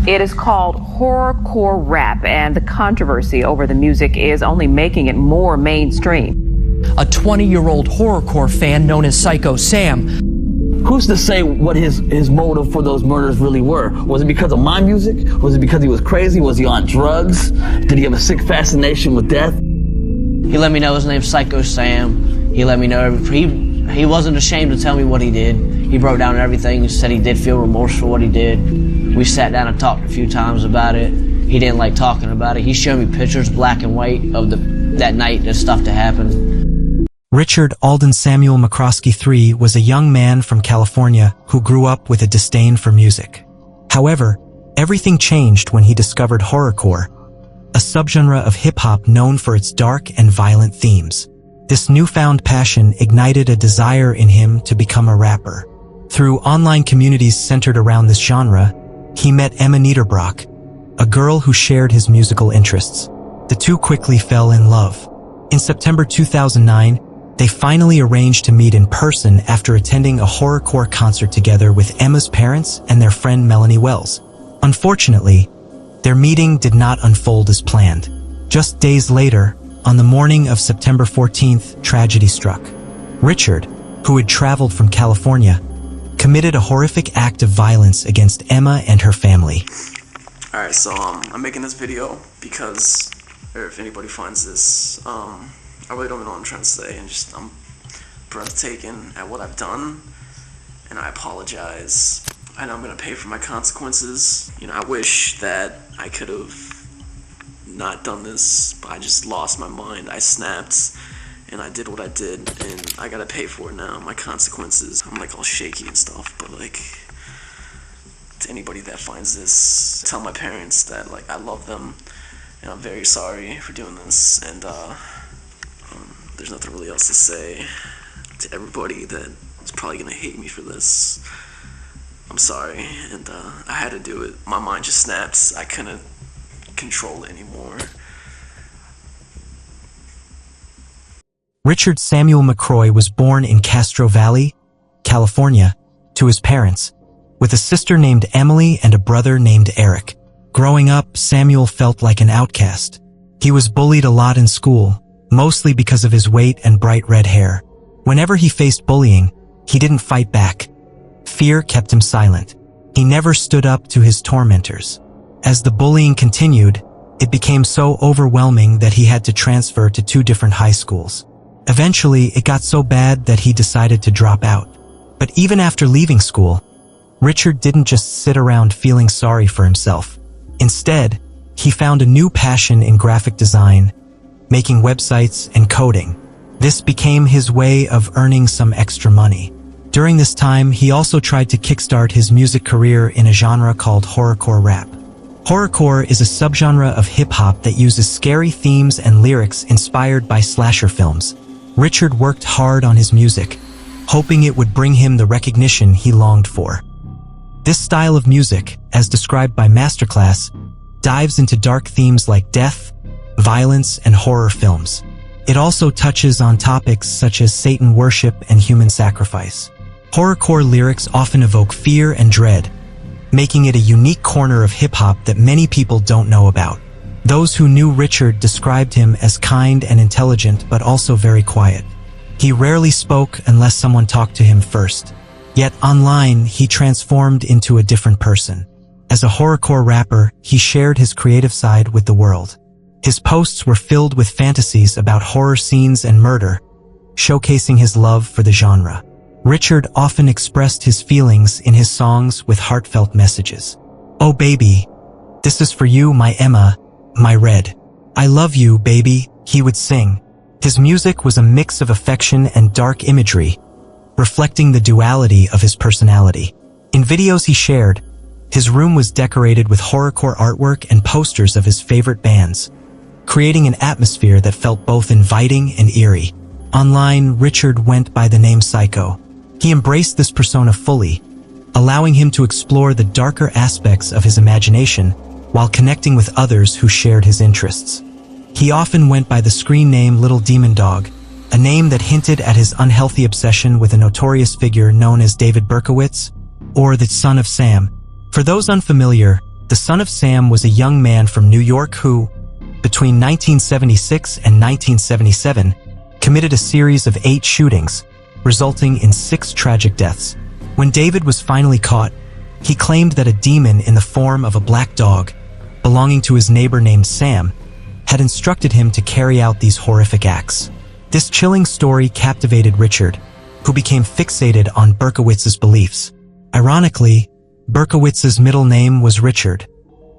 It is called horrorcore rap, and the controversy over the music is only making it more mainstream. A 20-year-old horrorcore fan known as Psycho Sam. Who's to say what his motive for those murders really were? Was it because of my music? Was it because he was crazy? Was he on drugs? Did he have a sick fascination with death? He let me know his name's Psycho Sam. He let me know, he wasn't ashamed to tell me what he did. He broke down everything, said he did feel remorse for what he did. We sat down and talked a few times about it. He didn't like talking about it. He showed me pictures, black and white, of that night, the stuff that happened. Richard Alden Samuel McCroskey III was a young man from California who grew up with a disdain for music. However, everything changed when he discovered horrorcore, a subgenre of hip-hop known for its dark and violent themes. This newfound passion ignited a desire in him to become a rapper. Through online communities centered around this genre, he met Emma Niederbrock, a girl who shared his musical interests. The two quickly fell in love. In September 2009, they finally arranged to meet in person after attending a horrorcore concert together with Emma's parents and their friend Melanie Wells. Unfortunately, their meeting did not unfold as planned. Just days later, on the morning of September 14th, tragedy struck. Richard, who had traveled from California, committed a horrific act of violence against Emma and her family. Alright, so I'm making this video because, or if anybody finds this, I really don't know what I'm trying to say, and I'm breathtaking at what I've done, and I apologize. I know I'm gonna pay for my consequences. You know, I wish that I could have not done this, but I just lost my mind. I snapped, and I did what I did, and I gotta pay for it now. My consequences. I'm like all shaky and stuff, but like, to anybody that finds this, tell my parents that like I love them, and I'm very sorry for doing this, and there's nothing really else to say. To everybody that is probably gonna hate me for this, I'm sorry, and I had to do it. My mind just snapped. I couldn't control it anymore. Richard Samuel McCroy was born in Castro Valley, California, to his parents, with a sister named Emily and a brother named Eric. Growing up, Samuel felt like an outcast. He was bullied a lot in school, mostly because of his weight and bright red hair. Whenever he faced bullying, he didn't fight back. Fear kept him silent. He never stood up to his tormentors. As the bullying continued, it became so overwhelming that he had to transfer to 2 different high schools. Eventually, it got so bad that he decided to drop out. But even after leaving school, Richard didn't just sit around feeling sorry for himself. Instead, he found a new passion in graphic design, making websites and coding. This became his way of earning some extra money. During this time, he also tried to kickstart his music career in a genre called horrorcore rap. Horrorcore is a subgenre of hip-hop that uses scary themes and lyrics inspired by slasher films. Richard worked hard on his music, hoping it would bring him the recognition he longed for. This style of music, as described by Masterclass, dives into dark themes like death, violence, and horror films. It also touches on topics such as Satan worship and human sacrifice. Horrorcore lyrics often evoke fear and dread, making it a unique corner of hip-hop that many people don't know about. Those who knew Richard described him as kind and intelligent, but also very quiet. He rarely spoke unless someone talked to him first. Yet online, he transformed into a different person. As a horrorcore rapper, he shared his creative side with the world. His posts were filled with fantasies about horror scenes and murder, showcasing his love for the genre. Richard often expressed his feelings in his songs with heartfelt messages. "Oh baby, this is for you, my Emma, my red. I love you, baby," he would sing. His music was a mix of affection and dark imagery, reflecting the duality of his personality. In videos he shared, his room was decorated with horrorcore artwork and posters of his favorite bands, creating an atmosphere that felt both inviting and eerie. Online, Richard went by the name Psycho. He embraced this persona fully, allowing him to explore the darker aspects of his imagination while connecting with others who shared his interests. He often went by the screen name Little Demon Dog, a name that hinted at his unhealthy obsession with a notorious figure known as David Berkowitz, or the Son of Sam. For those unfamiliar, The son of Sam was a young man from New York who, between 1976 and 1977, committed a series of 8 shootings, resulting in 6 tragic deaths. When David was finally caught, he claimed that a demon in the form of a black dog, belonging to his neighbor named Sam, had instructed him to carry out these horrific acts. This chilling story captivated Richard, who became fixated on Berkowitz's beliefs. Ironically, Berkowitz's middle name was Richard,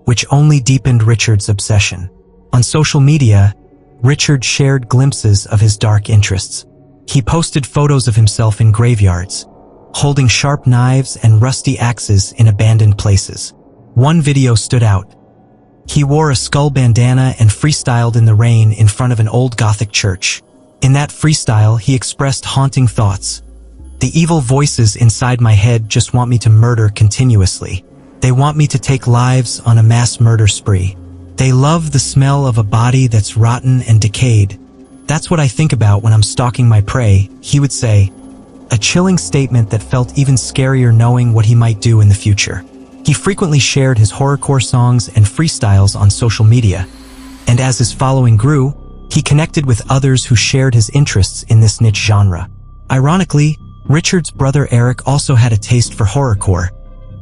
which only deepened Richard's obsession. On social media, Richard shared glimpses of his dark interests. He posted photos of himself in graveyards, holding sharp knives and rusty axes in abandoned places. One video stood out. He wore a skull bandana and freestyled in the rain in front of an old Gothic church. In that freestyle, he expressed haunting thoughts. "The evil voices inside my head just want me to murder continuously. They want me to take lives on a mass murder spree. They love the smell of a body that's rotten and decayed. That's what I think about when I'm stalking my prey," he would say, a chilling statement that felt even scarier knowing what he might do in the future. He frequently shared his horrorcore songs and freestyles on social media, and as his following grew, he connected with others who shared his interests in this niche genre. Ironically, Richard's brother Eric also had a taste for horrorcore,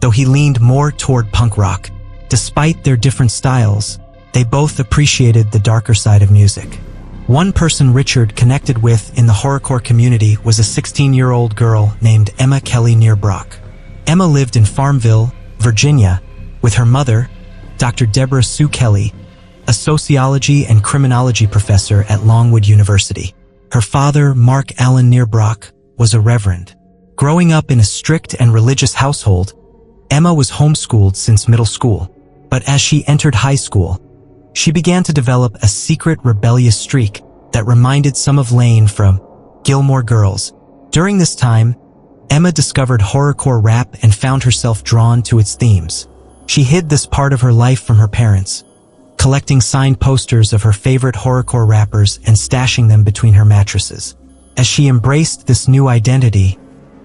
though he leaned more toward punk rock. Despite their different styles, they both appreciated the darker side of music. One person Richard connected with in the horrorcore community was a 16-year-old girl named Emma Kelly Nearbrock. Emma lived in Farmville, Virginia, with her mother, Dr. Deborah Sue Kelly, a sociology and criminology professor at Longwood University. Her father, Mark Allen Nearbrock, was a reverend. Growing up in a strict and religious household, Emma was homeschooled since middle school. But as she entered high school, she began to develop a secret rebellious streak that reminded some of Lane from Gilmore Girls. During this time, Emma discovered horrorcore rap and found herself drawn to its themes. She hid this part of her life from her parents, collecting signed posters of her favorite horrorcore rappers and stashing them between her mattresses. As she embraced this new identity,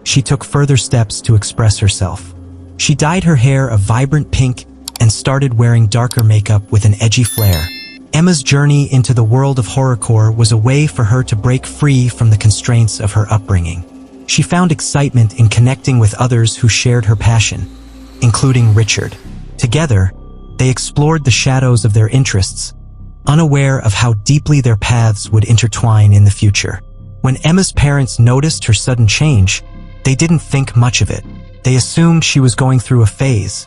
she took further steps to express herself. She dyed her hair a vibrant pink and started wearing darker makeup with an edgy flair. Emma's journey into the world of horrorcore was a way for her to break free from the constraints of her upbringing. She found excitement in connecting with others who shared her passion, including Richard. Together, they explored the shadows of their interests, unaware of how deeply their paths would intertwine in the future. When Emma's parents noticed her sudden change, they didn't think much of it. They assumed she was going through a phase,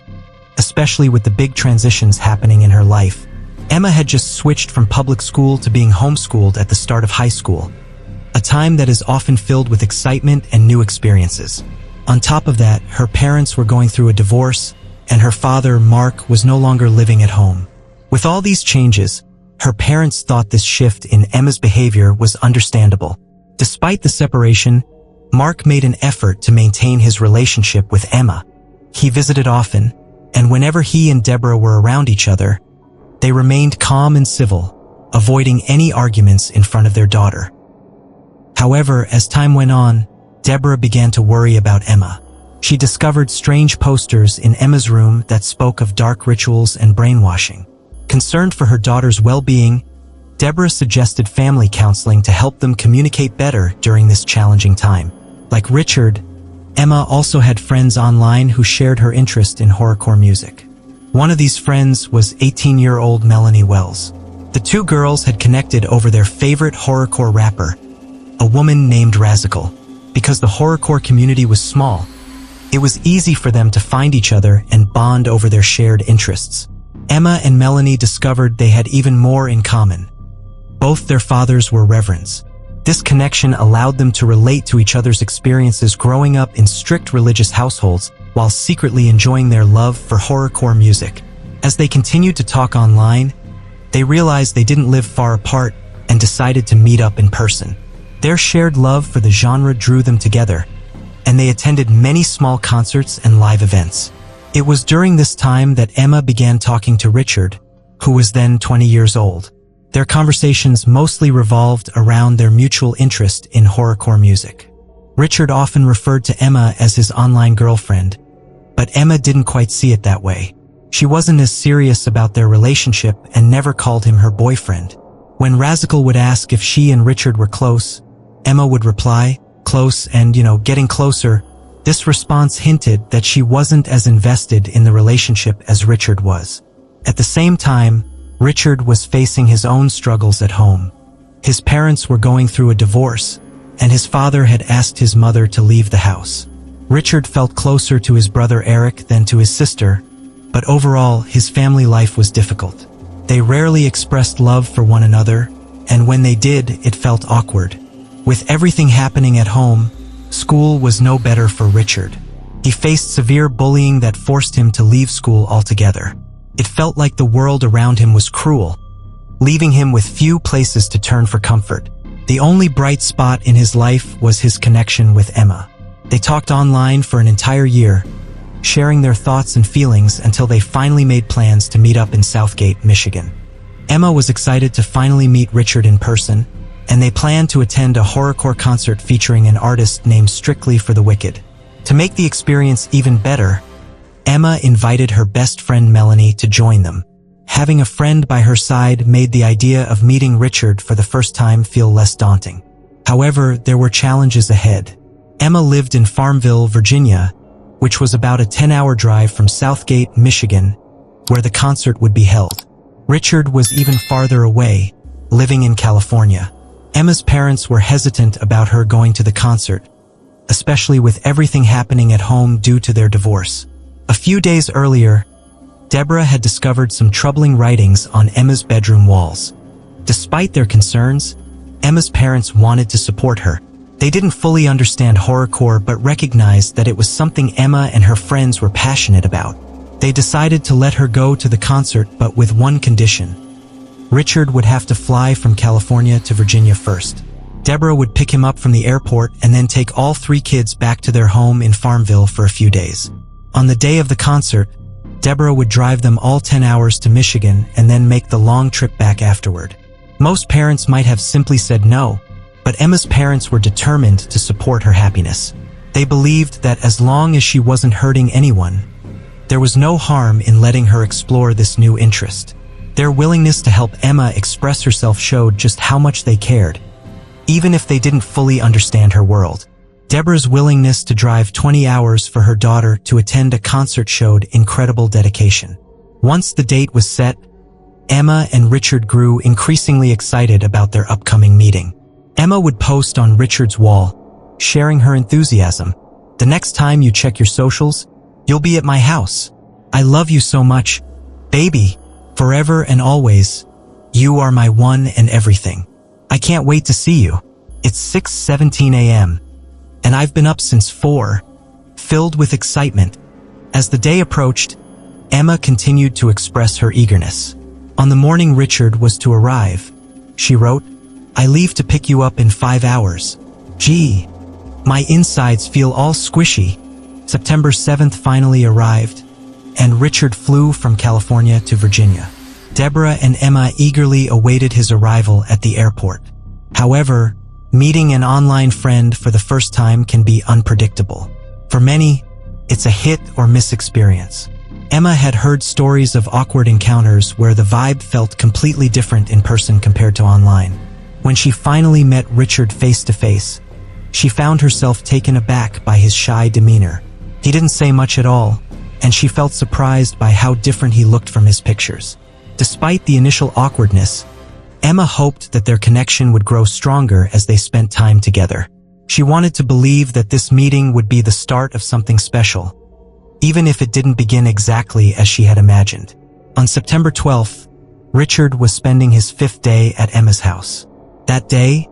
especially with the big transitions happening in her life. Emma had just switched from public school to being homeschooled at the start of high school, a time that is often filled with excitement and new experiences. On top of that, her parents were going through a divorce, and her father, Mark, was no longer living at home. With all these changes, her parents thought this shift in Emma's behavior was understandable. Despite the separation, Mark made an effort to maintain his relationship with Emma. He visited often, and whenever he and Deborah were around each other, they remained calm and civil, avoiding any arguments in front of their daughter. However, as time went on, Deborah began to worry about Emma. She discovered strange posters in Emma's room that spoke of dark rituals and brainwashing. Concerned for her daughter's well-being, Deborah suggested family counseling to help them communicate better during this challenging time. Like Richard, Emma also had friends online who shared her interest in horrorcore music. One of these friends was 18-year-old Melanie Wells. The two girls had connected over their favorite horrorcore rapper, a woman named Razical. Because the horrorcore community was small, it was easy for them to find each other and bond over their shared interests. Emma and Melanie discovered they had even more in common. Both their fathers were reverends. This connection allowed them to relate to each other's experiences growing up in strict religious households while secretly enjoying their love for horrorcore music. As they continued to talk online, they realized they didn't live far apart and decided to meet up in person. Their shared love for the genre drew them together, and they attended many small concerts and live events. It was during this time that Emma began talking to Richard, who was then 20 years old. Their conversations mostly revolved around their mutual interest in horrorcore music. Richard often referred to Emma as his online girlfriend, but Emma didn't quite see it that way. She wasn't as serious about their relationship and never called him her boyfriend. When Raziel would ask if she and Richard were close, Emma would reply, close and, getting closer. This response hinted that she wasn't as invested in the relationship as Richard was. At the same time, Richard was facing his own struggles at home. His parents were going through a divorce, and his father had asked his mother to leave the house. Richard felt closer to his brother Eric than to his sister, but overall, his family life was difficult. They rarely expressed love for one another, and when they did, it felt awkward. With everything happening at home, school was no better for Richard. He faced severe bullying that forced him to leave school altogether. It felt like the world around him was cruel, leaving him with few places to turn for comfort. The only bright spot in his life was his connection with Emma. They talked online for an entire year, sharing their thoughts and feelings until they finally made plans to meet up in Southgate, Michigan. Emma was excited to finally meet Richard in person, and they planned to attend a horrorcore concert featuring an artist named Strictly for the Wicked. To make the experience even better, Emma invited her best friend Melanie to join them. Having a friend by her side made the idea of meeting Richard for the first time feel less daunting. However, there were challenges ahead. Emma lived in Farmville, Virginia, which was about a 10-hour drive from Southgate, Michigan, where the concert would be held. Richard was even farther away, living in California. Emma's parents were hesitant about her going to the concert, especially with everything happening at home due to their divorce. A few days earlier, Deborah had discovered some troubling writings on Emma's bedroom walls. Despite their concerns, Emma's parents wanted to support her. They didn't fully understand horrorcore but recognized that it was something Emma and her friends were passionate about. They decided to let her go to the concert, but with one condition. Richard would have to fly from California to Virginia first. Deborah would pick him up from the airport and then take all 3 kids back to their home in Farmville for a few days. On the day of the concert, Deborah would drive them all 10 hours to Michigan and then make the long trip back afterward. Most parents might have simply said no, but Emma's parents were determined to support her happiness. They believed that as long as she wasn't hurting anyone, there was no harm in letting her explore this new interest. Their willingness to help Emma express herself showed just how much they cared, even if they didn't fully understand her world. Deborah's willingness to drive 20 hours for her daughter to attend a concert showed incredible dedication. Once the date was set, Emma and Richard grew increasingly excited about their upcoming meeting. Emma would post on Richard's wall, sharing her enthusiasm. "The next time you check your socials, you'll be at my house. I love you so much, baby, forever and always. You are my one and everything. I can't wait to see you. It's 6:17 a.m. and I've been up since 4, filled with excitement." As the day approached, Emma continued to express her eagerness. On the morning Richard was to arrive, she wrote, "I leave to pick you up in 5 hours. Gee, my insides feel all squishy." September 7th finally arrived, and Richard flew from California to Virginia. Deborah and Emma eagerly awaited his arrival at the airport. However, meeting an online friend for the first time can be unpredictable. For many, it's a hit or miss experience. Emma had heard stories of awkward encounters where the vibe felt completely different in person compared to online. When she finally met Richard face to face, she found herself taken aback by his shy demeanor. He didn't say much at all, and she felt surprised by how different he looked from his pictures. Despite the initial awkwardness, Emma hoped that their connection would grow stronger as they spent time together. She wanted to believe that this meeting would be the start of something special, even if it didn't begin exactly as she had imagined. On September 12th, Richard was spending his 5th day at Emma's house. That day,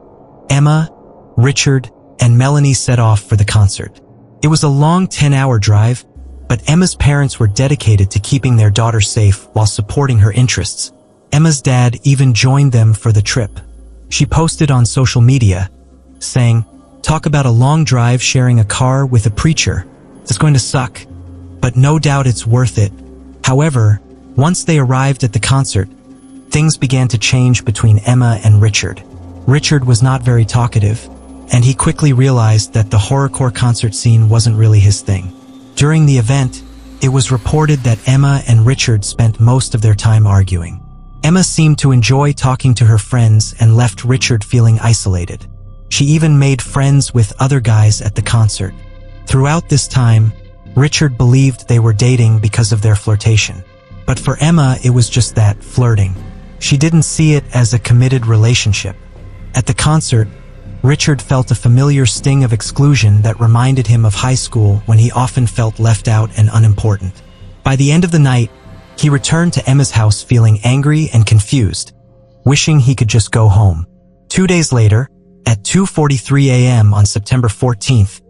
Emma, Richard, and Melanie set off for the concert. It was a long 10-hour drive, but Emma's parents were dedicated to keeping their daughter safe while supporting her interests. Emma's dad even joined them for the trip. She posted on social media, saying, "Talk about a long drive sharing a car with a preacher. It's going to suck, but no doubt it's worth it." However, once they arrived at the concert, things began to change between Emma and Richard. Richard was not very talkative, and he quickly realized that the horrorcore concert scene wasn't really his thing. During the event, it was reported that Emma and Richard spent most of their time arguing. Emma seemed to enjoy talking to her friends and left Richard feeling isolated. She even made friends with other guys at the concert. Throughout this time, Richard believed they were dating because of their flirtation. But for Emma, it was just that, flirting. She didn't see it as a committed relationship. At the concert, Richard felt a familiar sting of exclusion that reminded him of high school when he often felt left out and unimportant. By the end of the night, he returned to Emma's house feeling angry and confused, wishing he could just go home. 2 days later, at 2:43 a.m. on September 14th,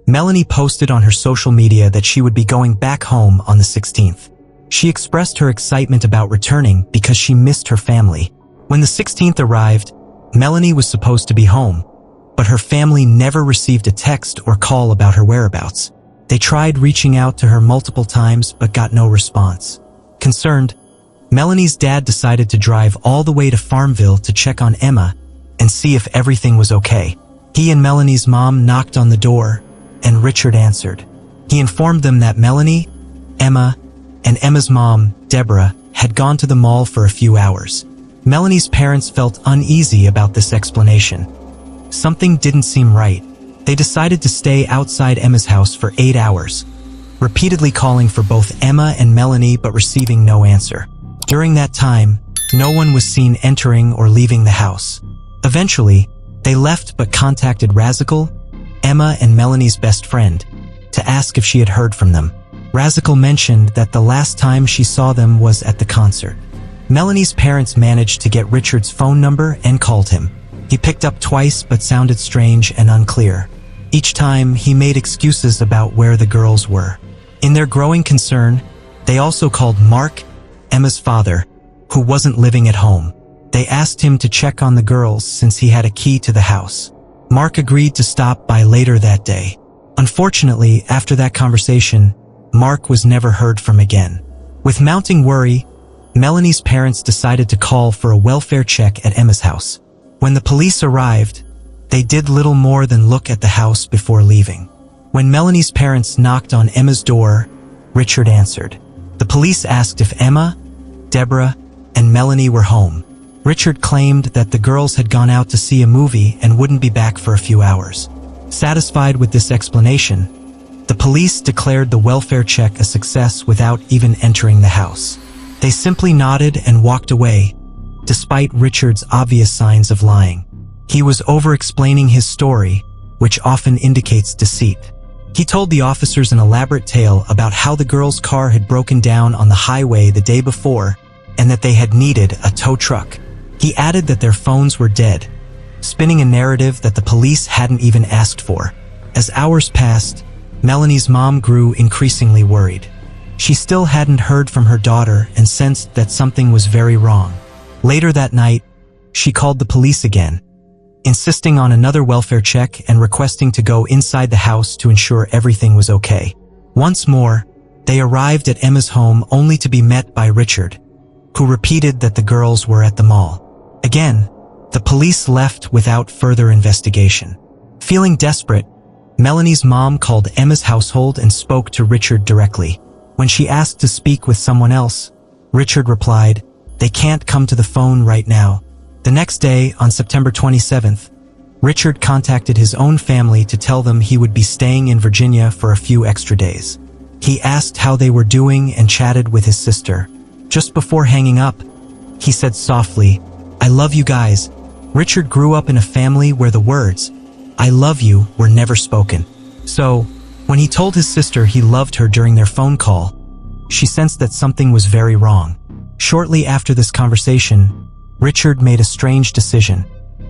Melanie posted on her social media that she would be going back home on the 16th. She expressed her excitement about returning because she missed her family. When the 16th arrived, Melanie was supposed to be home, but her family never received a text or call about her whereabouts. They tried reaching out to her multiple times but got no response. Concerned, Melanie's dad decided to drive all the way to Farmville to check on Emma and see if everything was okay. He and Melanie's mom knocked on the door, and Richard answered. He informed them that Melanie, Emma, and Emma's mom, Deborah, had gone to the mall for a few hours. Melanie's parents felt uneasy about this explanation. Something didn't seem right. They decided to stay outside Emma's house for 8 hours, repeatedly calling for both Emma and Melanie but receiving no answer. During that time, no one was seen entering or leaving the house. Eventually, they left but contacted Raziel, Emma and Melanie's best friend, to ask if she had heard from them. Raziel mentioned that the last time she saw them was at the concert. Melanie's parents managed to get Richard's phone number and called him. He picked up twice but sounded strange and unclear. Each time, he made excuses about where the girls were. In their growing concern, they also called Mark, Emma's father, who wasn't living at home. They asked him to check on the girls since he had a key to the house. Mark agreed to stop by later that day. Unfortunately, after that conversation, Mark was never heard from again. With mounting worry, Melanie's parents decided to call for a welfare check at Emma's house. When the police arrived, they did little more than look at the house before leaving. When Melanie's parents knocked on Emma's door, Richard answered. The police asked if Emma, Deborah, and Melanie were home. Richard claimed that the girls had gone out to see a movie and wouldn't be back for a few hours. Satisfied with this explanation, the police declared the welfare check a success without even entering the house. They simply nodded and walked away, despite Richard's obvious signs of lying. He was over-explaining his story, which often indicates deceit. He told the officers an elaborate tale about how the girls' car had broken down on the highway the day before and that they had needed a tow truck. He added that their phones were dead, spinning a narrative that the police hadn't even asked for. As hours passed, Melanie's mom grew increasingly worried. She still hadn't heard from her daughter and sensed that something was very wrong. Later that night, she called the police again, insisting on another welfare check and requesting to go inside the house to ensure everything was okay. Once more, they arrived at Emma's home only to be met by Richard, who repeated that the girls were at the mall. Again, the police left without further investigation. Feeling desperate, Melanie's mom called Emma's household and spoke to Richard directly. When she asked to speak with someone else, Richard replied, "They can't come to the phone right now." The next day, on September 27th, Richard contacted his own family to tell them he would be staying in Virginia for a few extra days. He asked how they were doing and chatted with his sister. Just before hanging up, he said softly, "I love you guys." Richard grew up in a family where the words, "I love you," were never spoken. So, when he told his sister he loved her during their phone call, she sensed that something was very wrong. Shortly after this conversation, Richard made a strange decision.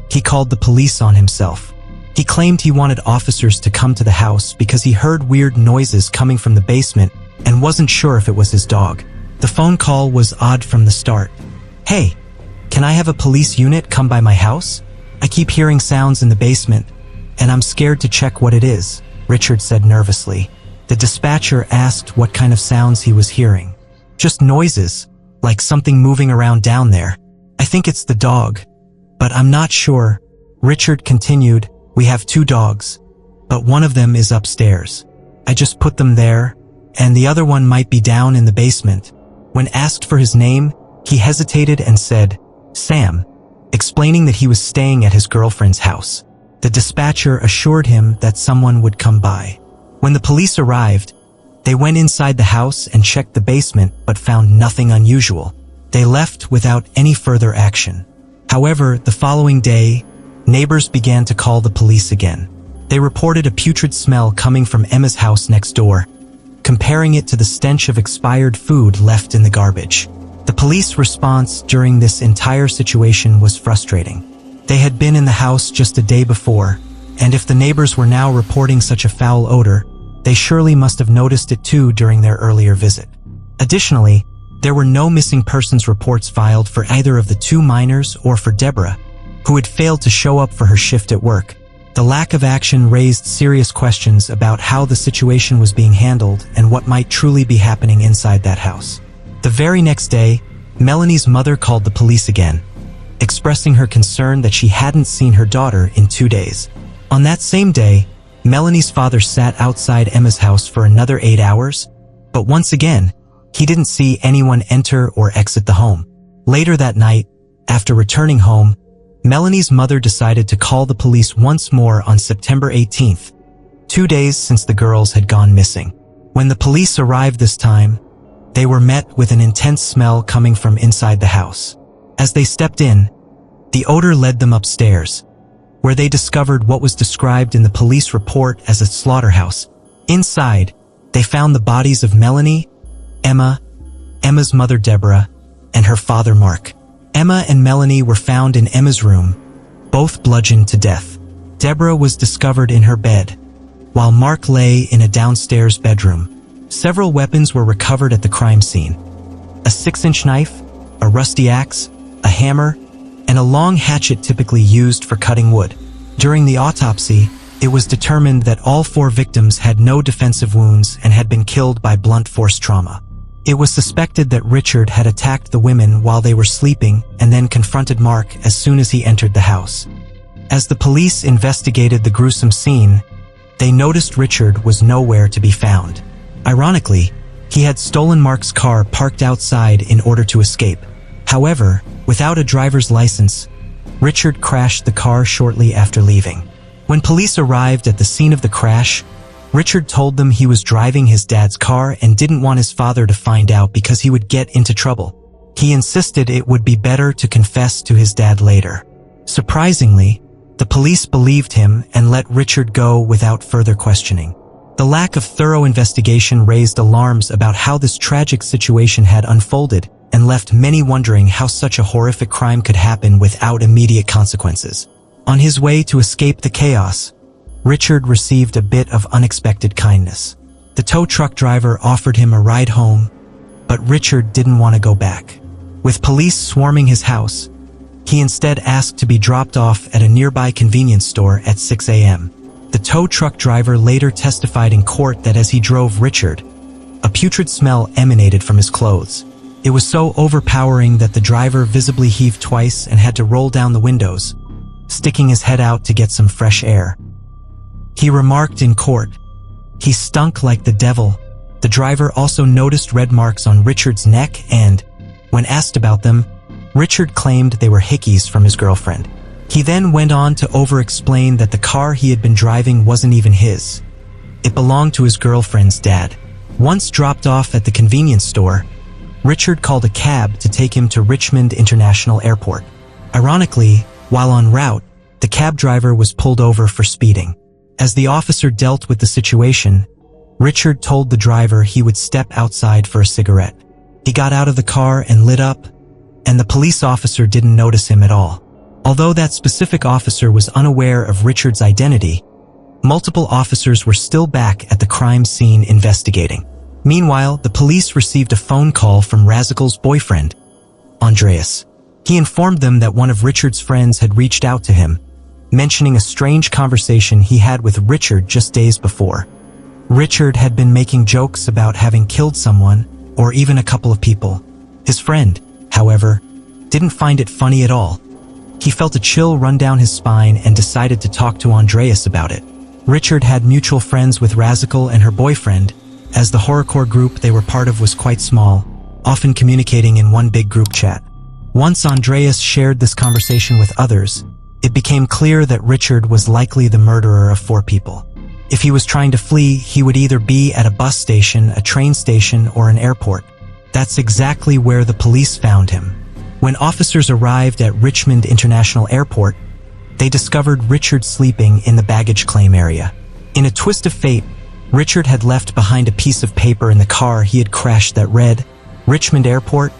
He called the police on himself. He claimed he wanted officers to come to the house because he heard weird noises coming from the basement and wasn't sure if it was his dog. The phone call was odd from the start. "Hey, can I have a police unit come by my house? I keep hearing sounds in the basement, and I'm scared to check what it is," Richard said nervously. The dispatcher asked what kind of sounds he was hearing. "Just noises, like something moving around down there. I think it's the dog, but I'm not sure." Richard continued, "We have 2 dogs, but one of them is upstairs. I just put them there, and the other one might be down in the basement. When asked for his name, he hesitated and said, "Sam," explaining that he was staying at his girlfriend's house. The dispatcher assured him that someone would come by. When the police arrived, they went inside the house and checked the basement but found nothing unusual. They left without any further action. However, the following day, neighbors began to call the police again. They reported a putrid smell coming from Emma's house next door, comparing it to the stench of expired food left in the garbage. The police response during this entire situation was frustrating. They had been in the house just a day before, and if the neighbors were now reporting such a foul odor, they surely must have noticed it too during their earlier visit. Additionally, there were no missing persons reports filed for either of the two minors or for Deborah, who had failed to show up for her shift at work. The lack of action raised serious questions about how the situation was being handled and what might truly be happening inside that house. The very next day, Melanie's mother called the police again, expressing her concern that she hadn't seen her daughter in 2 days. On that same day, Melanie's father sat outside Emma's house for another 8 hours, but once again, he didn't see anyone enter or exit the home. Later that night, after returning home, Melanie's mother decided to call the police once more on September 18th, 2 days since the girls had gone missing. When the police arrived this time, they were met with an intense smell coming from inside the house. As they stepped in, the odor led them upstairs, where they discovered what was described in the police report as a slaughterhouse. Inside, they found the bodies of Melanie, Emma, Emma's mother Deborah, and her father Mark. Emma and Melanie were found in Emma's room, both bludgeoned to death. Deborah was discovered in her bed, while Mark lay in a downstairs bedroom. Several weapons were recovered at the crime scene: a 6-inch knife, a rusty axe, a hammer, and a long hatchet typically used for cutting wood. During the autopsy, it was determined that all 4 victims had no defensive wounds and had been killed by blunt force trauma. It was suspected that Richard had attacked the women while they were sleeping and then confronted Mark as soon as he entered the house. As the police investigated the gruesome scene, they noticed Richard was nowhere to be found. Ironically, he had stolen Mark's car parked outside in order to escape. However, without a driver's license, Richard crashed the car shortly after leaving. When police arrived at the scene of the crash, Richard told them he was driving his dad's car and didn't want his father to find out because he would get into trouble. He insisted it would be better to confess to his dad later. Surprisingly, the police believed him and let Richard go without further questioning. The lack of thorough investigation raised alarms about how this tragic situation had unfolded and left many wondering how such a horrific crime could happen without immediate consequences. On his way to escape the chaos, Richard received a bit of unexpected kindness. The tow truck driver offered him a ride home, but Richard didn't want to go back. With police swarming his house, he instead asked to be dropped off at a nearby convenience store at 6 a.m. The tow truck driver later testified in court that as he drove Richard, a putrid smell emanated from his clothes. It was so overpowering that the driver visibly heaved twice and had to roll down the windows, sticking his head out to get some fresh air. He remarked in court, "He stunk like the devil." The driver also noticed red marks on Richard's neck and, when asked about them, Richard claimed they were hickeys from his girlfriend. He then went on to over-explain that the car he had been driving wasn't even his. It belonged to his girlfriend's dad. Once dropped off at the convenience store, Richard called a cab to take him to Richmond International Airport. Ironically, while en route, the cab driver was pulled over for speeding. As the officer dealt with the situation, Richard told the driver he would step outside for a cigarette. He got out of the car and lit up, and the police officer didn't notice him at all. Although that specific officer was unaware of Richard's identity, multiple officers were still back at the crime scene investigating. Meanwhile, the police received a phone call from Razical's boyfriend, Andreas. He informed them that one of Richard's friends had reached out to him, mentioning a strange conversation he had with Richard just days before. Richard had been making jokes about having killed someone, or even a couple of people. His friend, however, didn't find it funny at all. He felt a chill run down his spine and decided to talk to Andreas about it. Richard had mutual friends with Razical and her boyfriend, as the horrorcore group they were part of was quite small, often communicating in one big group chat. Once Andreas shared this conversation with others, it became clear that Richard was likely the murderer of 4 people. If he was trying to flee, he would either be at a bus station, a train station, or an airport. That's exactly where the police found him. When officers arrived at Richmond International Airport, they discovered Richard sleeping in the baggage claim area. In a twist of fate, Richard had left behind a piece of paper in the car he had crashed that read, Richmond Airport,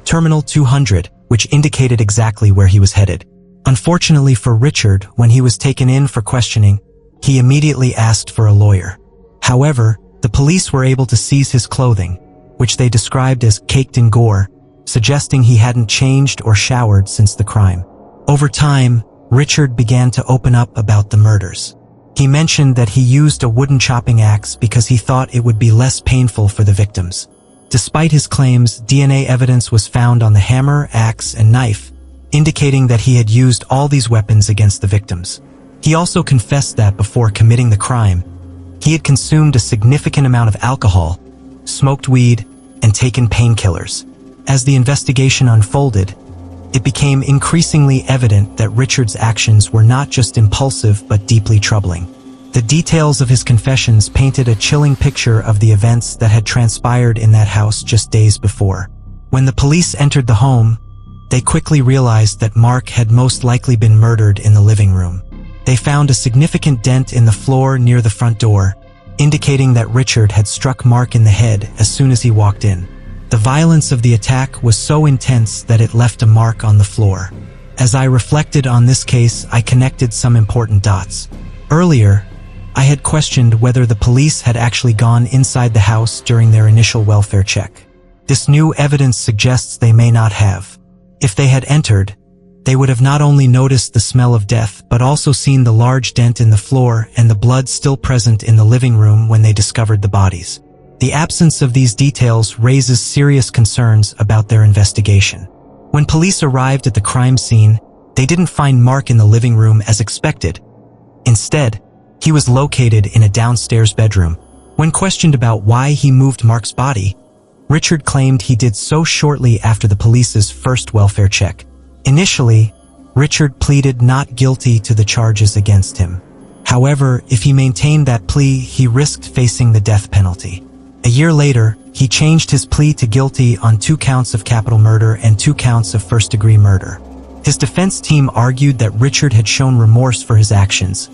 Terminal 200, which indicated exactly where he was headed. Unfortunately for Richard, when he was taken in for questioning, he immediately asked for a lawyer. However, the police were able to seize his clothing, which they described as caked in gore, suggesting he hadn't changed or showered since the crime. Over time, Richard began to open up about the murders. He mentioned that he used a wooden chopping axe because he thought it would be less painful for the victims. Despite his claims, DNA evidence was found on the hammer, axe, and knife, indicating that he had used all these weapons against the victims. He also confessed that before committing the crime, he had consumed a significant amount of alcohol, smoked weed, and taken painkillers. As the investigation unfolded, it became increasingly evident that Richard's actions were not just impulsive but deeply troubling. The details of his confessions painted a chilling picture of the events that had transpired in that house just days before. When the police entered the home, they quickly realized that Mark had most likely been murdered in the living room. They found a significant dent in the floor near the front door, indicating that Richard had struck Mark in the head as soon as he walked in. The violence of the attack was so intense that it left a mark on the floor. As I reflected on this case, I connected some important dots. Earlier, I had questioned whether the police had actually gone inside the house during their initial welfare check. This new evidence suggests they may not have. If they had entered, they would have not only noticed the smell of death but also seen the large dent in the floor and the blood still present in the living room when they discovered the bodies. The absence of these details raises serious concerns about their investigation. When police arrived at the crime scene, they didn't find Mark in the living room as expected. Instead, he was located in a downstairs bedroom. When questioned about why he moved Mark's body, Richard claimed he did so shortly after the police's first welfare check. Initially, Richard pleaded not guilty to the charges against him. However, if he maintained that plea, he risked facing the death penalty. A year later, he changed his plea to guilty on 2 counts of capital murder and 2 counts of first-degree murder. His defense team argued that Richard had shown remorse for his actions,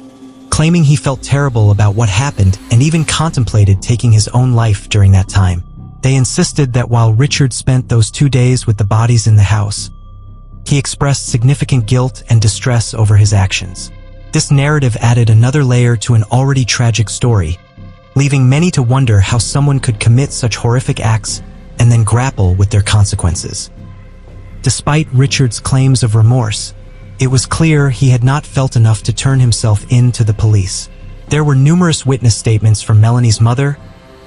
claiming he felt terrible about what happened and even contemplated taking his own life during that time. They insisted that while Richard spent those 2 days with the bodies in the house, he expressed significant guilt and distress over his actions. This narrative added another layer to an already tragic story, leaving many to wonder how someone could commit such horrific acts and then grapple with their consequences. Despite Richard's claims of remorse, it was clear he had not felt enough to turn himself in to the police. There were numerous witness statements from Melanie's mother,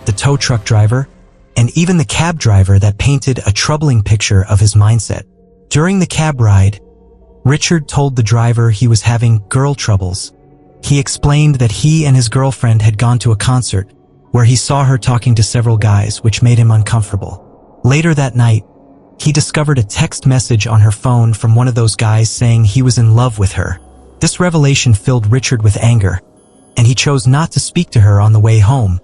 the tow truck driver, and even the cab driver that painted a troubling picture of his mindset. During the cab ride, Richard told the driver he was having girl troubles. He explained that he and his girlfriend had gone to a concert where he saw her talking to several guys, which made him uncomfortable. Later that night, he discovered a text message on her phone from one of those guys saying he was in love with her. This revelation filled Richard with anger, and he chose not to speak to her on the way home,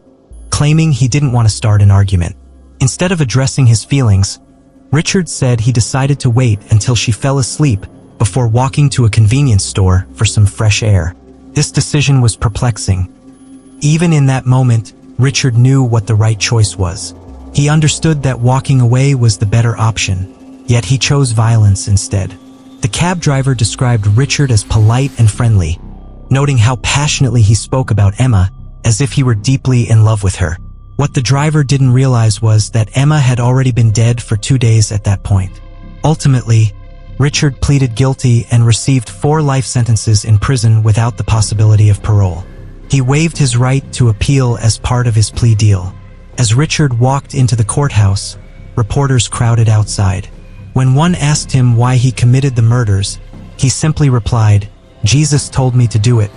claiming he didn't want to start an argument. Instead of addressing his feelings, Richard said he decided to wait until she fell asleep before walking to a convenience store for some fresh air. This decision was perplexing. Even in that moment, Richard knew what the right choice was. He understood that walking away was the better option, yet he chose violence instead. The cab driver described Richard as polite and friendly, noting how passionately he spoke about Emma as if he were deeply in love with her. What the driver didn't realize was that Emma had already been dead for 2 days at that point. Ultimately, Richard pleaded guilty and received 4 life sentences in prison without the possibility of parole. He waived his right to appeal as part of his plea deal. As Richard walked into the courthouse, reporters crowded outside. When one asked him why he committed the murders, he simply replied, "Jesus told me to do it."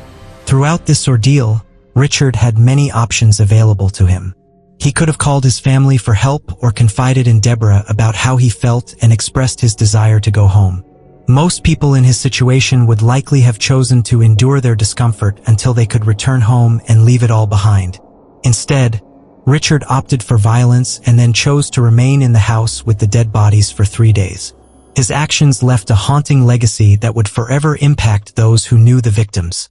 Throughout this ordeal, Richard had many options available to him. He could have called his family for help or confided in Deborah about how he felt and expressed his desire to go home. Most people in his situation would likely have chosen to endure their discomfort until they could return home and leave it all behind. Instead, Richard opted for violence and then chose to remain in the house with the dead bodies for 3 days. His actions left a haunting legacy that would forever impact those who knew the victims.